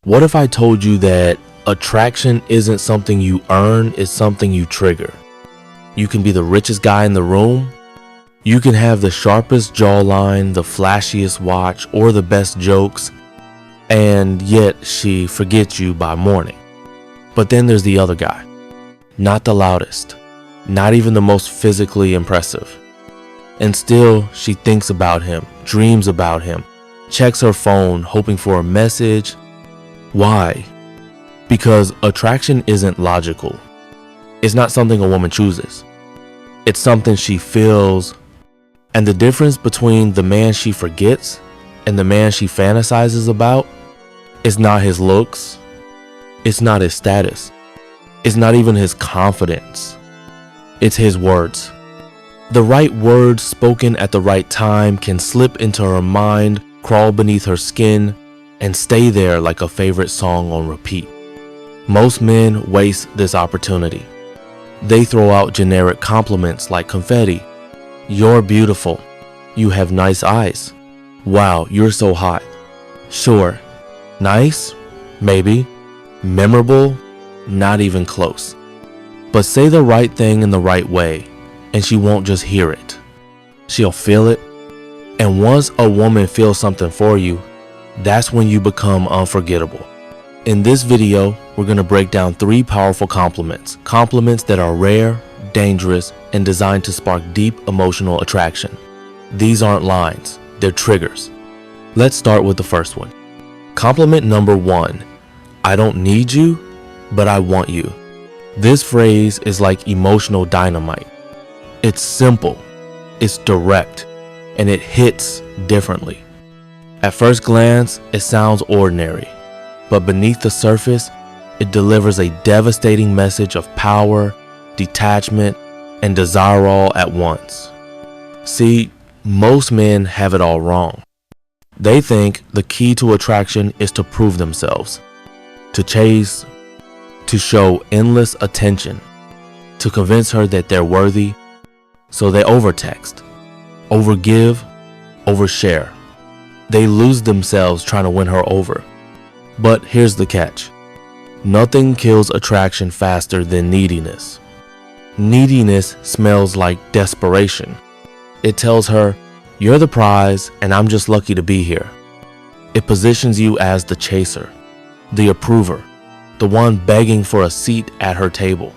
What if I told you that attraction isn't something you earn, it's something you trigger? You can be the richest guy in the room. You can have the sharpest jawline, the flashiest watch, or the best jokes, and yet she forgets you by morning. But then there's the other guy. Not the loudest, not even the most physically impressive. And still, she thinks about him, dreams about him, checks her phone, hoping for a message. Why? Because attraction isn't logical. It's not something a woman chooses. It's something she feels. And the difference between the man she forgets and the man she fantasizes about is not his looks. It's not his status. It's not even his confidence. It's his words. The right words spoken at the right time can slip into her mind, crawl beneath her skin, and stay there like a favorite song on repeat. Most men waste this opportunity. They throw out generic compliments like confetti. You're beautiful. You have nice eyes. Wow, you're so hot. Sure. Nice? Maybe. Memorable? Not even close. But say the right thing in the right way, and she won't just hear it. She'll feel it. And once a woman feels something for you, that's when you become unforgettable. In this video, we're going to break down 3 powerful compliments. Compliments that are rare, dangerous, and designed to spark deep emotional attraction. These aren't lines, they're triggers. Let's start with the first one. Compliment number 1. I don't need you, but I want you. This phrase is like emotional dynamite. It's simple, it's direct, and it hits differently. At first glance, it sounds ordinary, but beneath the surface, it delivers a devastating message of power, detachment, and desire all at once. See, most men have it all wrong. They think the key to attraction is to prove themselves, to chase, to show endless attention, to convince her that they're worthy, so they overtext, overgive, overshare. They lose themselves trying to win her over. But here's the catch. Nothing kills attraction faster than neediness. Neediness smells like desperation. It tells her, you're the prize and I'm just lucky to be here. It positions you as the chaser, the approver, the one begging for a seat at her table.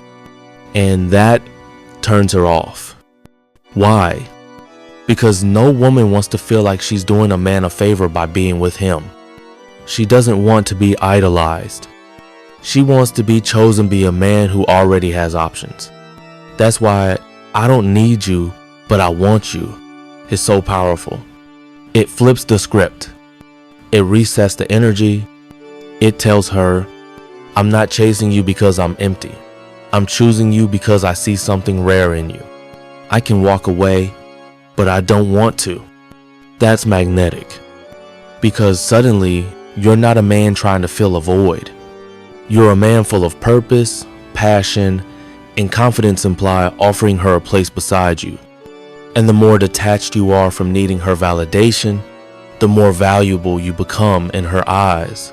And that turns her off. Why? Because no woman wants to feel like she's doing a man a favor by being with him. She doesn't want to be idolized. She wants to be chosen by a man who already has options. That's why I don't need you, but I want you is so powerful. It flips the script. It resets the energy. It tells her, I'm not chasing you because I'm empty. I'm choosing you because I see something rare in you. I can walk away, but I don't want to. That's magnetic. Because suddenly, you're not a man trying to fill a void. You're a man full of purpose, passion, and confidence imply offering her a place beside you. And the more detached you are from needing her validation, the more valuable you become in her eyes.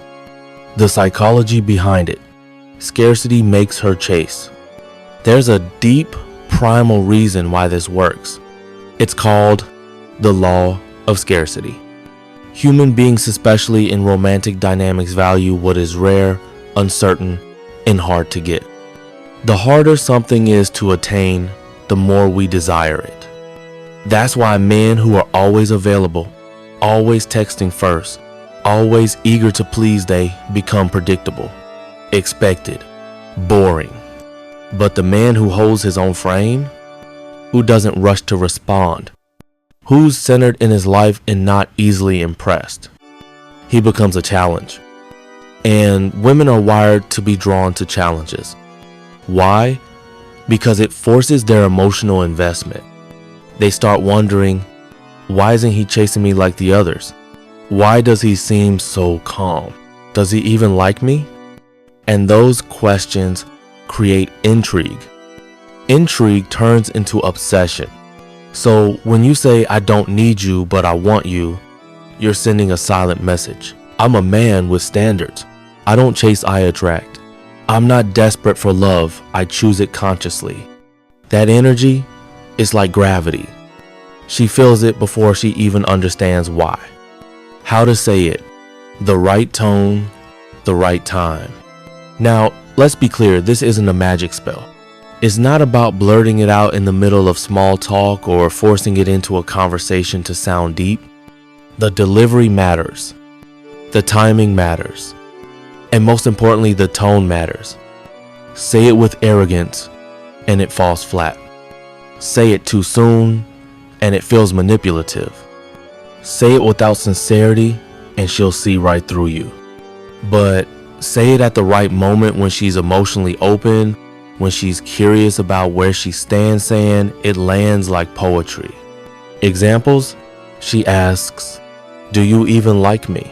The psychology behind it. Scarcity makes her chase. There's a deep, primal reason why this works. It's called the law of scarcity. Human beings, especially in romantic dynamics, value what is rare, uncertain, and hard to get. The harder something is to attain, the more we desire it. That's why men who are always available, always texting first, always eager to please, they become predictable, expected, boring. But the man who holds his own frame, who doesn't rush to respond, who's centered in his life and not easily impressed, he becomes a challenge. And women are wired to be drawn to challenges. Why? Because it forces their emotional investment. They start wondering, why isn't he chasing me like the others? Why does he seem so calm? Does he even like me? And those questions create intrigue. Intrigue turns into obsession. So when you say, I don't need you, but I want you, you're sending a silent message. I'm a man with standards. I don't chase, I attract. I'm not desperate for love, I choose it consciously. That energy is like gravity. She feels it before she even understands why. How to say it: the right tone, the right time. Now, let's be clear, this isn't a magic spell. It's not about blurting it out in the middle of small talk or forcing it into a conversation to sound deep. The delivery matters. The timing matters. And most importantly, the tone matters. Say it with arrogance and it falls flat. Say it too soon and it feels manipulative. Say it without sincerity and she'll see right through you. But say it at the right moment, when she's emotionally open, when she's curious about where she stands, saying it lands like poetry. Examples: she asks, "Do you even like me?"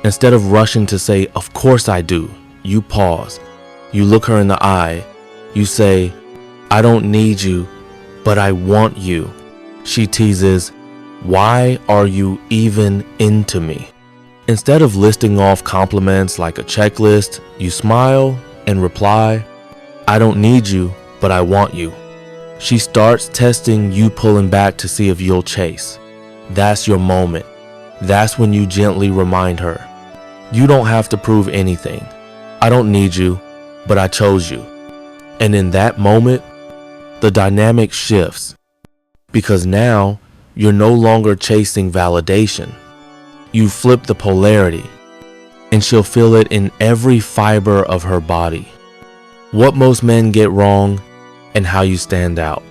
Instead of rushing to say, "Of course I do," you pause. You look her in the eye. You say, "I don't need you, but I want you." She teases, "Why are you even into me?" Instead of listing off compliments like a checklist, you smile and reply, "I don't need you, but I want you." She starts testing you, pulling back to see if you'll chase. That's your moment. That's when you gently remind her, you don't have to prove anything. I don't need you, but I chose you. And in that moment, the dynamic shifts, because now you're no longer chasing validation. You flip the polarity, and she'll feel it in every fiber of her body. What most men get wrong and how you stand out.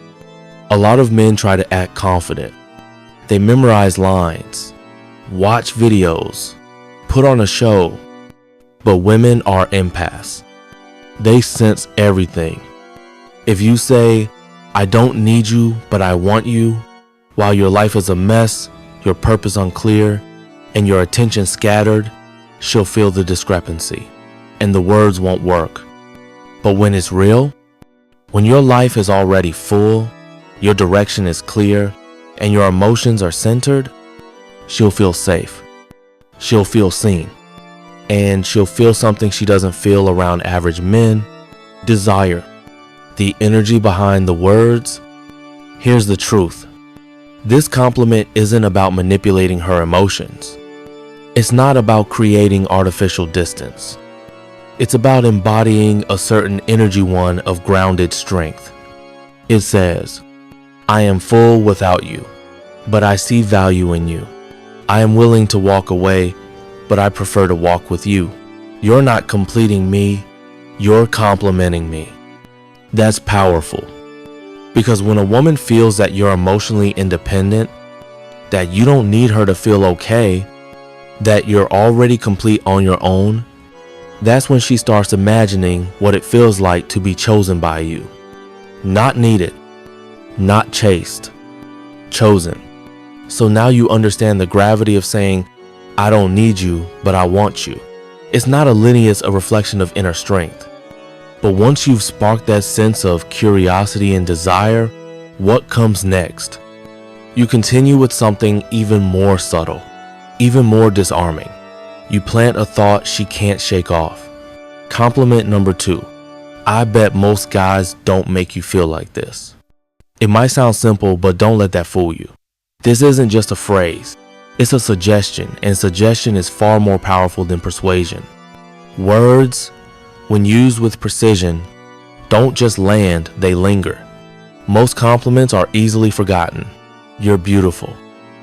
A lot of men try to act confident. They memorize lines, watch videos, put on a show, but women are empaths. They sense everything. If you say, "I don't need you, but I want you," while your life is a mess, your purpose unclear, and your attention scattered, she'll feel the discrepancy, and the words won't work. But when it's real, when your life is already full, your direction is clear, and your emotions are centered, she'll feel safe. She'll feel seen. And she'll feel something she doesn't feel around average men: desire. The energy behind the words. Here's the truth. This compliment isn't about manipulating her emotions. It's not about creating artificial distance. It's about embodying a certain energy, one of grounded strength. It says, "I am full without you, but I see value in you. I am willing to walk away, but I prefer to walk with you. You're not completing me, you're complementing me." That's powerful. Because when a woman feels that you're emotionally independent, that you don't need her to feel okay, that you're already complete on your own, that's when she starts imagining what it feels like to be chosen by you. Not needed, not chased, chosen. So now you understand the gravity of saying, "I don't need you, but I want you." It's not a lineage, a reflection of inner strength. But once you've sparked that sense of curiosity and desire, what comes next? You continue with something even more subtle, even more disarming. You plant a thought she can't shake off. Compliment number 2. I bet most guys don't make you feel like this. It might sound simple, but don't let that fool you. This isn't just a phrase. It's a suggestion, and suggestion is far more powerful than persuasion. Words, when used with precision, don't just land, they linger. Most compliments are easily forgotten. You're beautiful.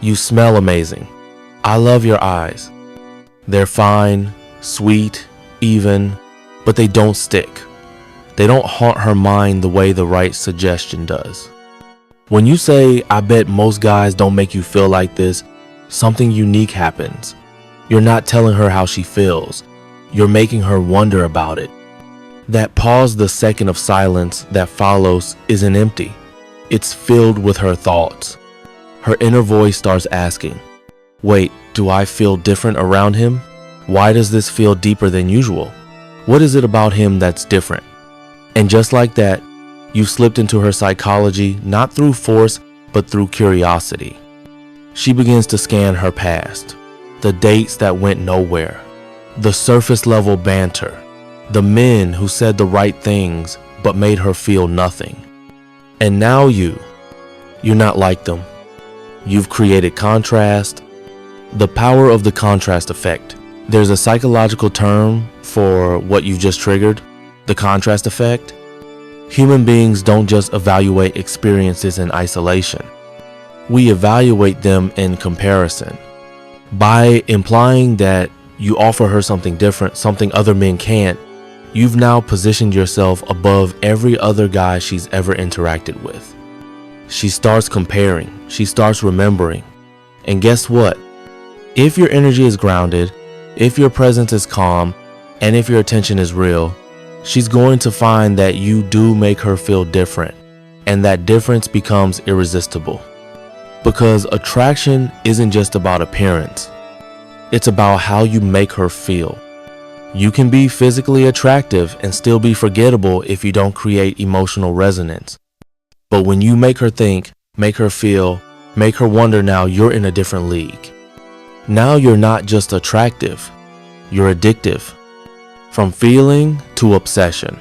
You smell amazing. I love your eyes. They're fine, sweet, even, but they don't stick. They don't haunt her mind the way the right suggestion does. When you say, "I bet most guys don't make you feel like this," something unique happens. You're not telling her how she feels. You're making her wonder about it. That pause, the second of silence that follows, isn't empty. It's filled with her thoughts. Her inner voice starts asking, "Wait, do I feel different around him? Why does this feel deeper than usual? What is it about him that's different?" And just like that, you've slipped into her psychology, not through force, but through curiosity. She begins to scan her past, the dates that went nowhere, the surface level banter, the men who said the right things but made her feel nothing. And now you're not like them. You've created contrast. The power of the contrast effect. There's a psychological term for what you've just triggered, the contrast effect. Human beings don't just evaluate experiences in isolation. We evaluate them in comparison. By implying that you offer her something different, something other men can't, you've now positioned yourself above every other guy she's ever interacted with. She starts comparing, she starts remembering. And guess what? If your energy is grounded, if your presence is calm, and if your attention is real, she's going to find that you do make her feel different, and that difference becomes irresistible. Because attraction isn't just about appearance. It's about how you make her feel. You can be physically attractive and still be forgettable if you don't create emotional resonance. But when you make her think, make her feel, make her wonder, now you're in a different league. Now you're not just attractive, you're addictive. From feeling to obsession.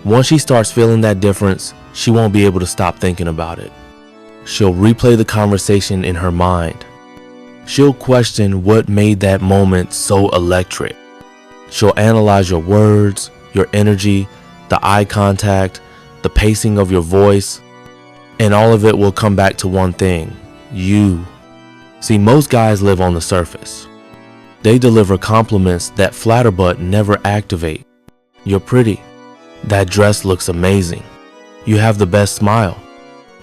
Once she starts feeling that difference, she won't be able to stop thinking about it. She'll replay the conversation in her mind. She'll question what made that moment so electric. She'll analyze your words, your energy, the eye contact, the pacing of your voice, and all of it will come back to one thing: you. See, most guys live on the surface. They deliver compliments that flatter but never activate. You're pretty. That dress looks amazing. You have the best smile.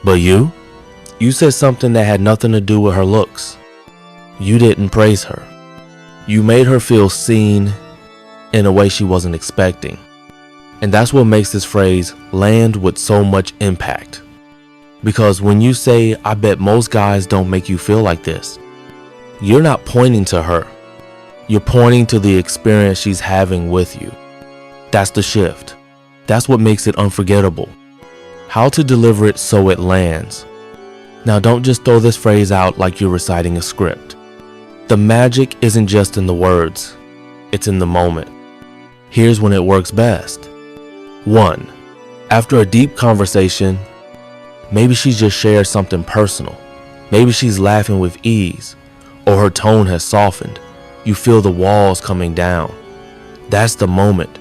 But you said something that had nothing to do with her looks. You didn't praise her. You made her feel seen in a way she wasn't expecting. And that's what makes this phrase land with so much impact. Because when you say, "I bet most guys don't make you feel like this," you're not pointing to her. You're pointing to the experience she's having with you. That's the shift. That's what makes it unforgettable. How to deliver it so it lands. Now, don't just throw this phrase out like you're reciting a script. The magic isn't just in the words, it's in the moment. Here's when it works best. 1. After a deep conversation, maybe she just shared something personal. Maybe she's laughing with ease, or her tone has softened. You feel the walls coming down. That's the moment.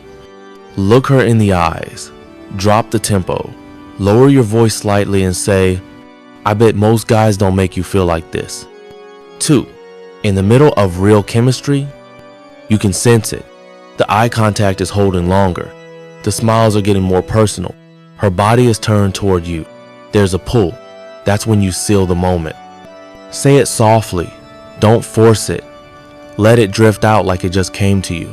Look her in the eyes, drop the tempo, lower your voice slightly and say, "I bet most guys don't make you feel like this." 2. In the middle of real chemistry, you can sense it. The eye contact is holding longer. The smiles are getting more personal. Her body is turned toward you. There's a pull. That's when you seal the moment. Say it softly. Don't force it. Let it drift out like it just came to you.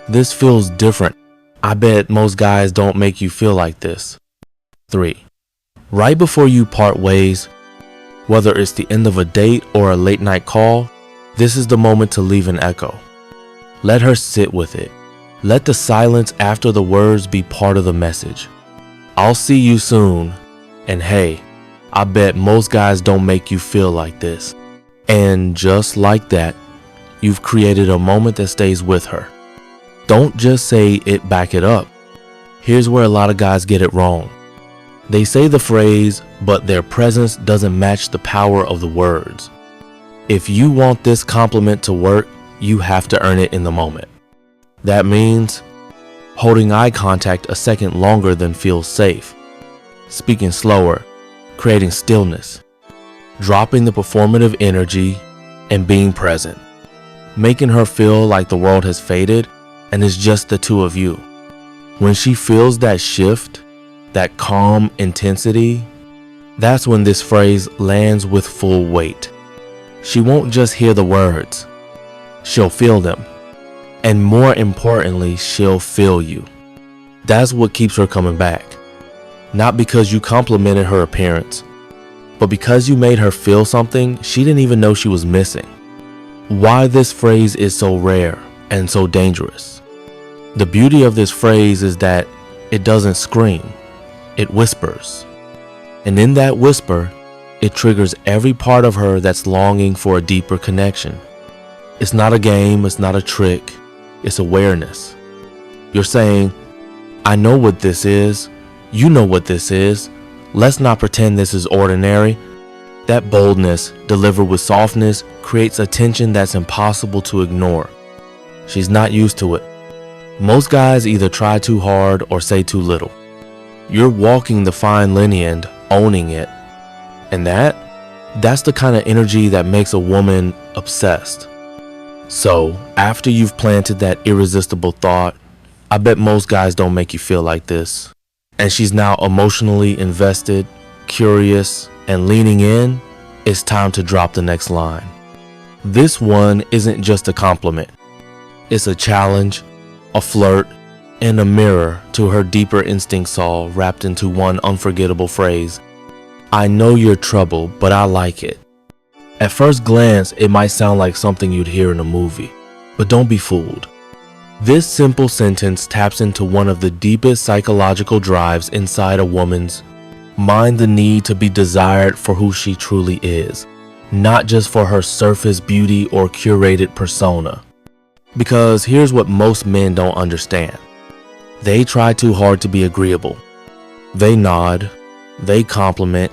"This feels different. I bet most guys don't make you feel like this." 3. Right before you part ways, whether it's the end of a date or a late night call, this is the moment to leave an echo. Let her sit with it. Let the silence after the words be part of the message. "I'll see you soon, and hey, I bet most guys don't make you feel like this." And just like that, you've created a moment that stays with her. Don't just say it, back it up. Here's where a lot of guys get it wrong. They say the phrase, but their presence doesn't match the power of the words. If you want this compliment to work, you have to earn it in the moment. That means holding eye contact a second longer than feels safe, speaking slower, creating stillness, dropping the performative energy, and being present. Making her feel like the world has faded and it's just the two of you. When she feels that shift, that calm intensity, that's when this phrase lands with full weight. She won't just hear the words, she'll feel them. And more importantly, she'll feel you. That's what keeps her coming back. Not because you complimented her appearance, but because you made her feel something she didn't even know she was missing. Why this phrase is so rare and so dangerous. The beauty of this phrase is that it doesn't scream, it whispers. And in that whisper, it triggers every part of her that's longing for a deeper connection. It's not a game, it's not a trick. it's awareness. You're saying, I know what this is. You know what this is. Let's not pretend this is ordinary. That boldness, delivered with softness, creates a tension that's impossible to ignore. She's not used to it. Most guys either try too hard or say too little. You're walking the fine line and owning it. And that's the kind of energy that makes a woman obsessed. So, after you've planted that irresistible thought, I bet most guys don't make you feel like this, and she's now emotionally invested, curious, and leaning in, it's time to drop the next line. This one isn't just a compliment. It's a challenge, a flirt, and a mirror to her deeper instincts all wrapped into one unforgettable phrase. I know you're trouble, but I like it. At first glance, it might sound like something you'd hear in a movie, but don't be fooled. This simple sentence taps into one of the deepest psychological drives inside a woman's mind, the need to be desired for who she truly is, not just for her surface beauty or curated persona. Because here's what most men don't understand. They try too hard to be agreeable. They nod, they compliment,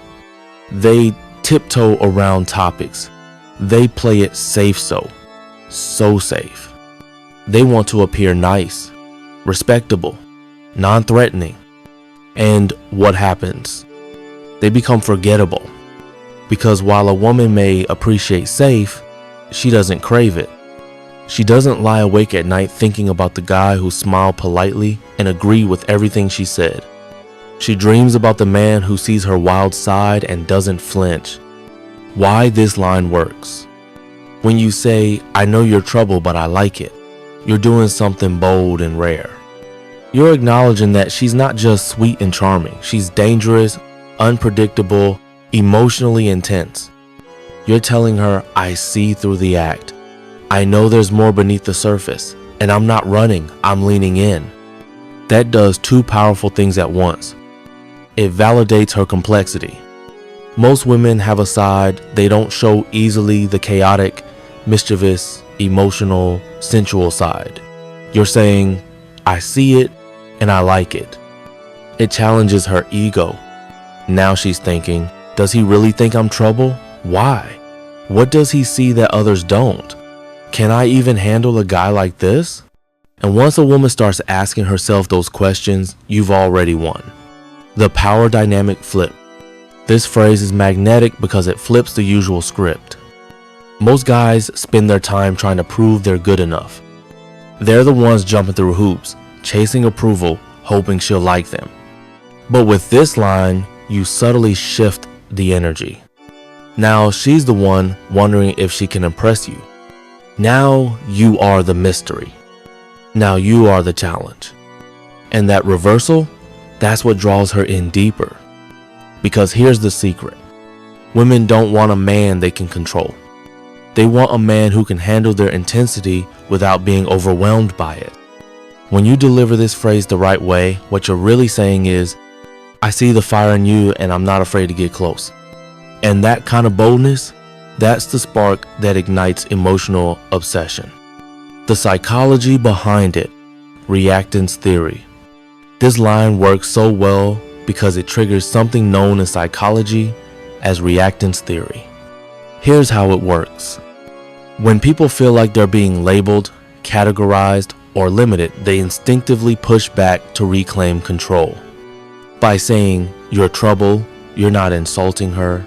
they tiptoe around topics. They play it safe so safe. They want to appear nice, respectable, non-threatening. And what happens? They become forgettable. Because while a woman may appreciate safe, she doesn't crave it. She doesn't lie awake at night thinking about the guy who smiled politely and agreed with everything she said. She dreams about the man who sees her wild side and doesn't flinch. Why this line works. When you say, I know you're trouble, but I like it, you're doing something bold and rare. You're acknowledging that she's not just sweet and charming. She's dangerous, unpredictable, emotionally intense. You're telling her, I see through the act. I know there's more beneath the surface, and I'm not running, I'm leaning in. That does two powerful things at once. It validates her complexity. Most women have a side they don't show easily, the chaotic, mischievous, emotional, sensual side. You're saying, I see it and I like it. It challenges her ego. Now she's thinking, does he really think I'm trouble? Why? What does he see that others don't? Can I even handle a guy like this? And once a woman starts asking herself those questions, you've already won. The power dynamic flip. This phrase is magnetic because it flips the usual script. Most guys spend their time trying to prove they're good enough. They're the ones jumping through hoops, chasing approval, hoping she'll like them. But with this line, you subtly shift the energy. Now she's the one wondering if she can impress you. Now you are the mystery. Now you are the challenge. And that reversal, that's what draws her in deeper. Because here's the secret. Women don't want a man they can control. They want a man who can handle their intensity without being overwhelmed by it. When you deliver this phrase the right way, what you're really saying is, I see the fire in you and I'm not afraid to get close. And that kind of boldness, that's the spark that ignites emotional obsession. The psychology behind it, reactance theory. This line works so well because it triggers something known in psychology as reactance theory. Here's how it works. When people feel like they're being labeled, categorized, or limited, they instinctively push back to reclaim control. By saying, you're trouble, you're not insulting her,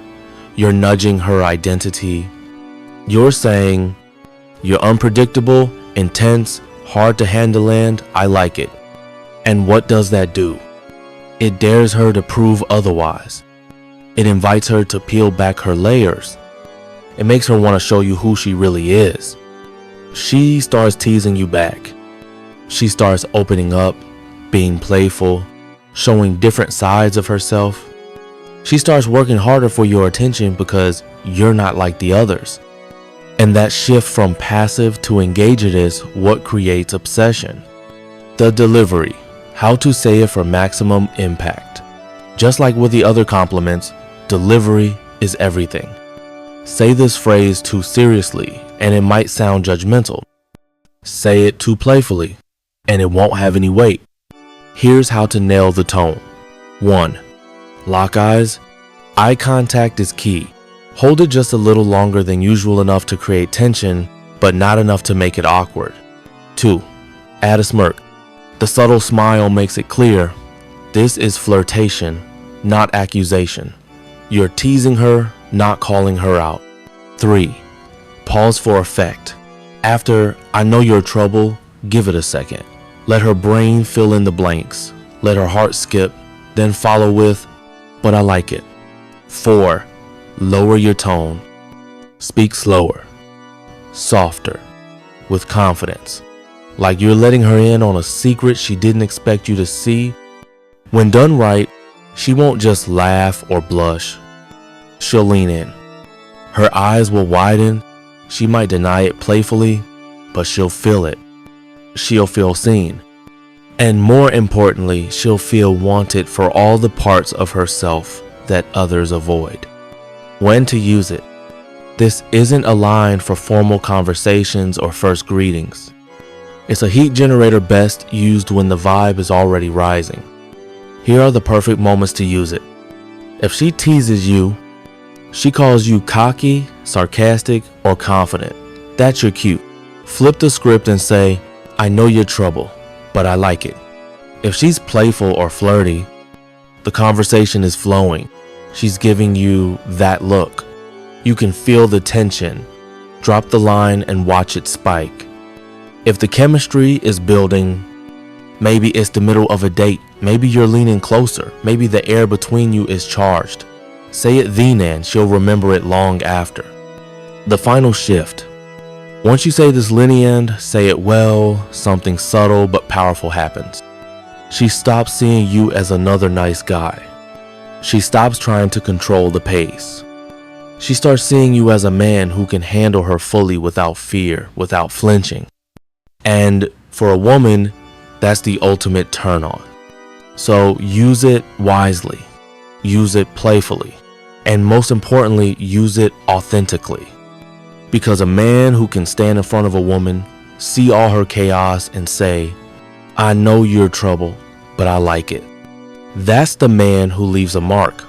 you're nudging her identity. You're saying, you're unpredictable, intense, hard to handle, and I like it. And what does that do? It dares her to prove otherwise. It invites her to peel back her layers. It makes her want to show you who she really is. She starts teasing you back. She starts opening up, being playful, showing different sides of herself. She starts working harder for your attention because you're not like the others. And that shift from passive to engaged is what creates obsession. The delivery, how to say it for maximum impact. Just like with the other compliments, delivery is everything. Say this phrase too seriously and it might sound judgmental. Say it too playfully, and it won't have any weight. Here's how to nail the tone. 1. Lock eyes. Eye contact is key. Hold it just a little longer than usual, enough to create tension, but not enough to make it awkward. 2. Add a smirk. The subtle smile makes it clear this is flirtation, not accusation. You're teasing her, not calling her out. 3. Pause for effect. After "I know you're trouble," give it a second. Let her brain fill in the blanks. Let her heart skip, then follow with, "But I like it." 4. Lower your tone. Speak slower, softer, with confidence, like you're letting her in on a secret she didn't expect you to see. When done right, she won't just laugh or blush. She'll lean in. Her eyes will widen. She might deny it playfully, but she'll feel it. She'll feel seen. And more importantly, she'll feel wanted for all the parts of herself that others avoid. When to use it. This isn't a line for formal conversations or first greetings. It's a heat generator best used when the vibe is already rising. Here are the perfect moments to use it. If she teases you, she calls you cocky, sarcastic, or confident, that's your cue. Flip the script and say, "I know you're trouble, but I like it." If she's playful or flirty, the conversation is flowing. She's giving you that look. You can feel the tension. Drop the line and watch it spike. If the chemistry is building, maybe it's the middle of a date. Maybe you're leaning closer. Maybe the air between you is charged. Say it then and she'll remember it long after. The final shift. Once you say this end, say it well, something subtle but powerful happens. She stops seeing you as another nice guy. She stops trying to control the pace. She starts seeing you as a man who can handle her fully without fear, without flinching. And for a woman, that's the ultimate turn on. So use it wisely, use it playfully, and most importantly, use it authentically. Because a man who can stand in front of a woman, see all her chaos and say, "I know you're trouble, but I like it," that's the man who leaves a mark.